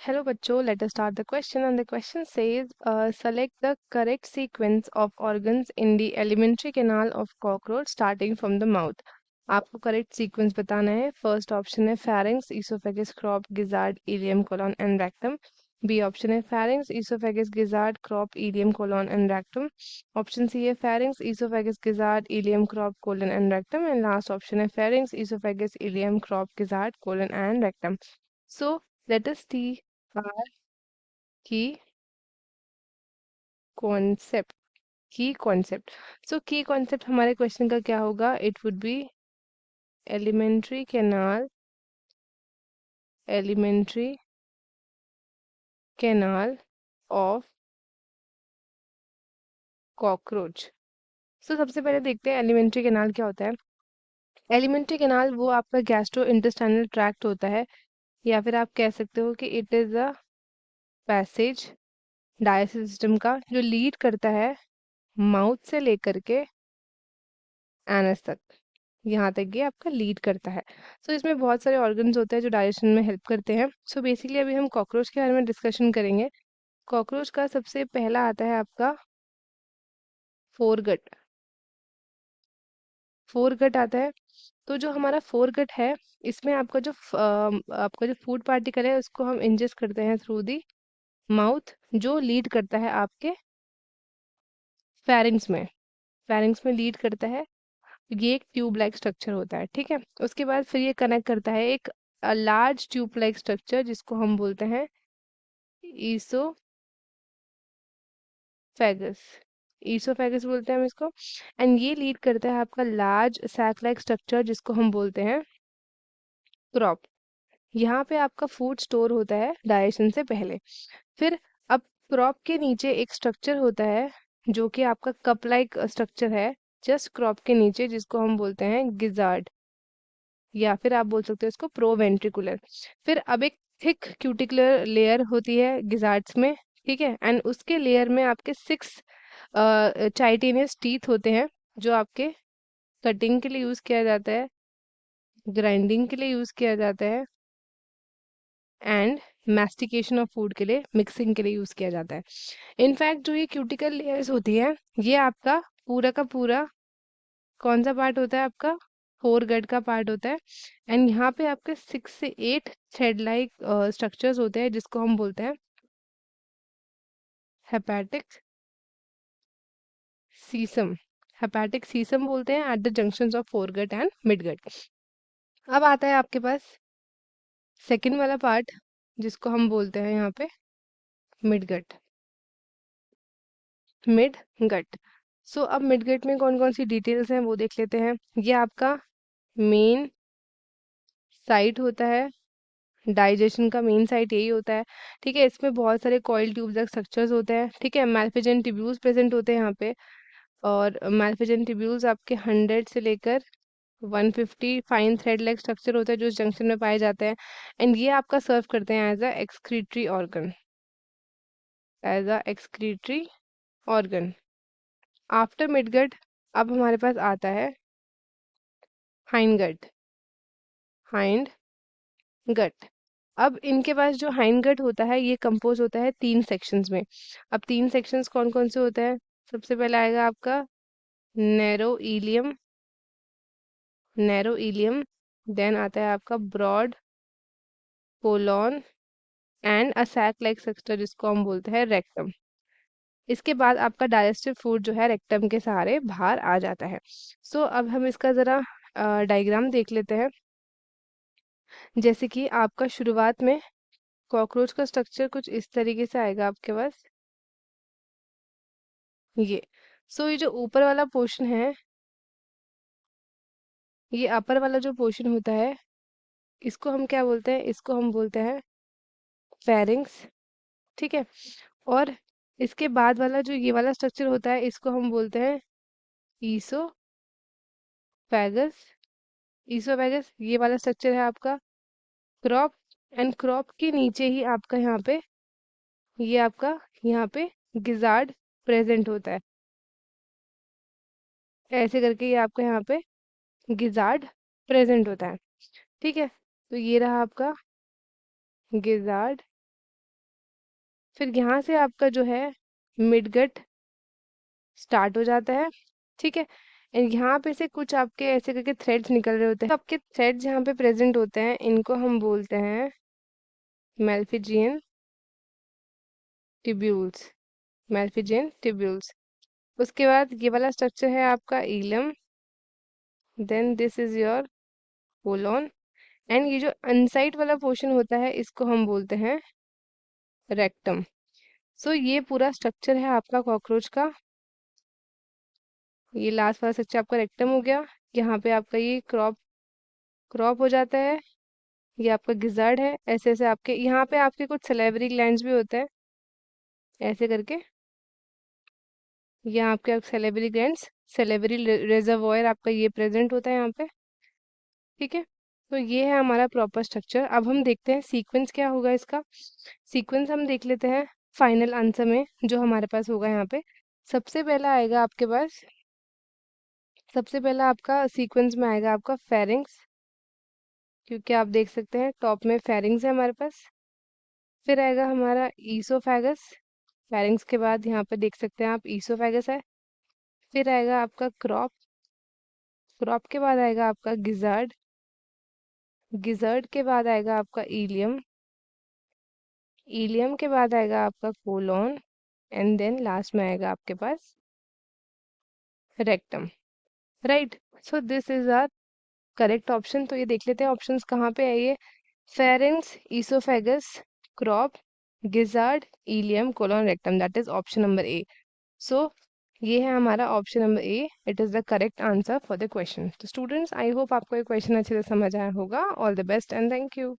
Hello बच्चों, let us start the question and the question says select the correct sequence of organs in the alimentary canal of cockroach starting from the mouth. आपको correct sequence बताना है. First option है pharynx, esophagus, crop, gizzard, ileum, colon and rectum. B option है pharynx, esophagus, gizzard, crop, ileum, colon and rectum. Option C है pharynx, esophagus, gizzard, ileum, crop, colon and rectum. And last option है pharynx, esophagus, ileum, crop, gizzard, colon and rectum. So let us see our की concept. की concept. So की concept हमारे question का क्या होगा? It would be elementary canal. Elementary canal of cockroach. So सबसे पहले देखते हैं एलिमेंट्री कैनाल क्या होता है. एलिमेंट्री कैनाल वो आपका गैस्ट्रो इंटेस्टाइनल ट्रैक्ट होता है, या फिर आप कह सकते हो कि it is a passage digestive system का जो लीड करता है माउथ से लेकर के एनस तक. यहाँ तक ये आपका लीड करता है. सो इसमें बहुत सारे ऑर्गन्स होते हैं जो डाइजेशन में हेल्प करते हैं. सो बेसिकली अभी हम कॉकरोच के बारे में डिस्कशन करेंगे. कॉकरोच का सबसे पहला आता है आपका फोरगट. फोरगट आता है. तो जो हमारा फोरगट है, इसमें आपका जो फूड पार्टिकल है उसको हम इंजेस्ट करते हैं थ्रू दी माउथ, जो लीड करता है आपके फेरिंग्स में. फेरिंग्स में लीड करता है. ये एक ट्यूब लाइक स्ट्रक्चर होता है. ठीक है. उसके बाद फिर ये कनेक्ट करता है एक लार्ज ट्यूब लाइक स्ट्रक्चर जिसको हम बोलते हैं ईसोफेगस. ईसोफेगस बोलते हैं हम इसको. एंड ये लीड करता है आपका लार्ज सैक लाइक स्ट्रक्चर जिसको हम बोलते हैं क्रॉप. यहाँ पे आपका फूड स्टोर होता है डाइजेशन से पहले. फिर अब क्रॉप के नीचे एक स्ट्रक्चर होता है जो कि आपका कप लाइक स्ट्रक्चर है जस्ट क्रॉप के नीचे, जिसको हम बोलते हैं गिजार्ड, या फिर आप बोल सकते हो इसको प्रोवेंट्रिकुलर. फिर अब एक थिक क्यूटिकुलर लेयर होती है गिजार्ड्स में. ठीक है. एंड उसके लेयर में आपके 6 चाइटेनियस टीथ होते हैं जो आपके कटिंग के लिए यूज किया जाता है, ग्राइंडिंग के लिए यूज किया जाता है एंड मैस्टिकेशन ऑफ फूड के लिए, मिक्सिंग के लिए यूज किया जाता है. इनफैक्ट जो ये क्यूटिकल लेयर्स होती है, ये आपका पूरा का पूरा कौन सा पार्ट होता है? आपका फोरगट का पार्ट होता है. एंड यहाँ पे आपके 6 से 8 थ्रेड लाइक स्ट्रक्चर्स होते हैं जिसको हम बोलते हैं हेपेटिक सीसम. हेपेटिक सीसम बोलते हैं at the junctions of foregut and midgut. अब आता है आपके पास सेकंड वाला पार्ट जिसको हम बोलते हैं यहाँ पे मिडगट. मिडगट. सो अब मिडगट में कौन कौन सी डिटेल्स हैं वो देख लेते हैं. ये आपका मेन साइट होता है. डाइजेशन का मेन साइट यही होता है. ठीक है. इसमें बहुत सारे कॉइल ट्यूब स्ट्रक्चर्स होते हैं. ठीक है. मैल्फिजन ट्यूब्यूल्स प्रेजेंट होते हैं यहाँ पे. और मैल्फिजन ट्यूब्यूल्स आपके 100 से लेकर 150 फाइन थ्रेड लाइक स्ट्रक्चर होता है जो इस जंक्शन में पाए जाते हैं. एंड ये आपका सर्व करते हैं as a excretory organ. As a excretory organ. After midgut अब हमारे पास आता है हाइंड हाइंड गट. अब इनके पास जो हाइंड गट होता है ये कंपोज होता है 3 सेक्शंस में. अब 3 सेक्शंस कौन कौन से होते हैं? सबसे पहले आएगा आपका narrow ileum. Narrow ileum. Then आता है आपका broad colon and a sac like structure जिसको हम बोलते हैं रेक्टम. इसके बाद आपका डाइजेस्टिव फूड जो है रेक्टम के सहारे बाहर आ जाता है. सो अब हम इसका जरा डायग्राम देख लेते हैं. जैसे कि आपका शुरुआत में कॉकरोच का स्ट्रक्चर कुछ इस तरीके से आएगा आपके पास. ये. सो ये जो ऊपर वाला पोर्शन है, ये अपर वाला जो पोर्शन होता है, इसको हम क्या बोलते हैं? इसको हम बोलते हैं फेरिंग्स. ठीक है. और इसके बाद वाला जो ये वाला स्ट्रक्चर होता है इसको हम बोलते हैं ईसोफेगस. ईसोफेगस ये वाला स्ट्रक्चर है आपका क्रॉप. एंड क्रॉप के नीचे ही आपका यहाँ पे ये आपका यहाँ पे गिजार्ड प्रेजेंट होता है. ऐसे करके ये आपका यहाँ पे गिजार्ड प्रेजेंट होता है. ठीक है. तो ये रहा आपका गिजार्ड. फिर यहाँ से आपका जो है मिडगट स्टार्ट हो जाता है, ठीक है। एंड यहाँ पे से कुछ आपके ऐसे करके थ्रेड्स निकल रहे होते हैं, आपके थ्रेड्स यहाँ पे प्रेजेंट होते हैं, इनको हम बोलते हैं मेल्फिजियन टिब्यूल्स, मेल्फिजियन टिब्यूल्स। उसके बाद ये वाला स्ट्रक्चर है आपका ileum, then this is your colon, and ये जो अनसाइड वाला पोर्शन होता है इसको हम बोलते हैं रेक्टम। सो ये पूरा स्ट्रक्चर है आपका कॉकरोच का। ये लास्ट वाला स्ट्रक्चर आपका रेक्टम हो गया। यहाँ पे आपका ये क्रॉप क्रॉप हो जाता है, ये आपका गिजार्ड है। ऐसे ऐसे आपके यहाँ पे आपके कुछ सलेवरी ग्लैंड्स भी होते हैं, ऐसे करके। यहाँ आपके सलेवरी ग्लैंड्स, सलेवरी रिजर्वॉयर आपका ये प्रेजेंट होता है यहाँ पे, ठीक है। तो ये है हमारा प्रॉपर स्ट्रक्चर। अब हम देखते हैं सीक्वेंस क्या होगा इसका। सीक्वेंस हम देख लेते हैं फाइनल आंसर में जो हमारे पास होगा यहाँ पे। सबसे पहला आएगा आपके पास, सबसे पहला आपका सीक्वेंस में आएगा आपका फेरिंग्स, क्योंकि आप देख सकते हैं टॉप में फेरिंग्स है हमारे पास। फिर आएगा हमारा ईसोफेगस, फेरिंग्स के बाद यहाँ पे देख सकते हैं आप ईसोफेगस है। फिर आएगा आपका क्रॉप, क्रॉप के बाद आएगा आपका गिजार्ड, गिजर्ड के बाद आएगा आपका इलियम, इलियम के बाद आएगा आपका कोलोन, एंड देन लास्ट में आएगा आपके पास rectum, right. So this is our correct option. तो ये देख लेते हैं ऑप्शंस कहाँ पे है ये। Pharynx, oesophagus, crop, gizzard, ileum, colon, rectum, that is option number A. So ये है हमारा option number A, it is the correct answer for the question. तो स्टूडेंट्स, आई होप आपको ये क्वेश्चन अच्छे से समझ आया होगा। All the best and thank you.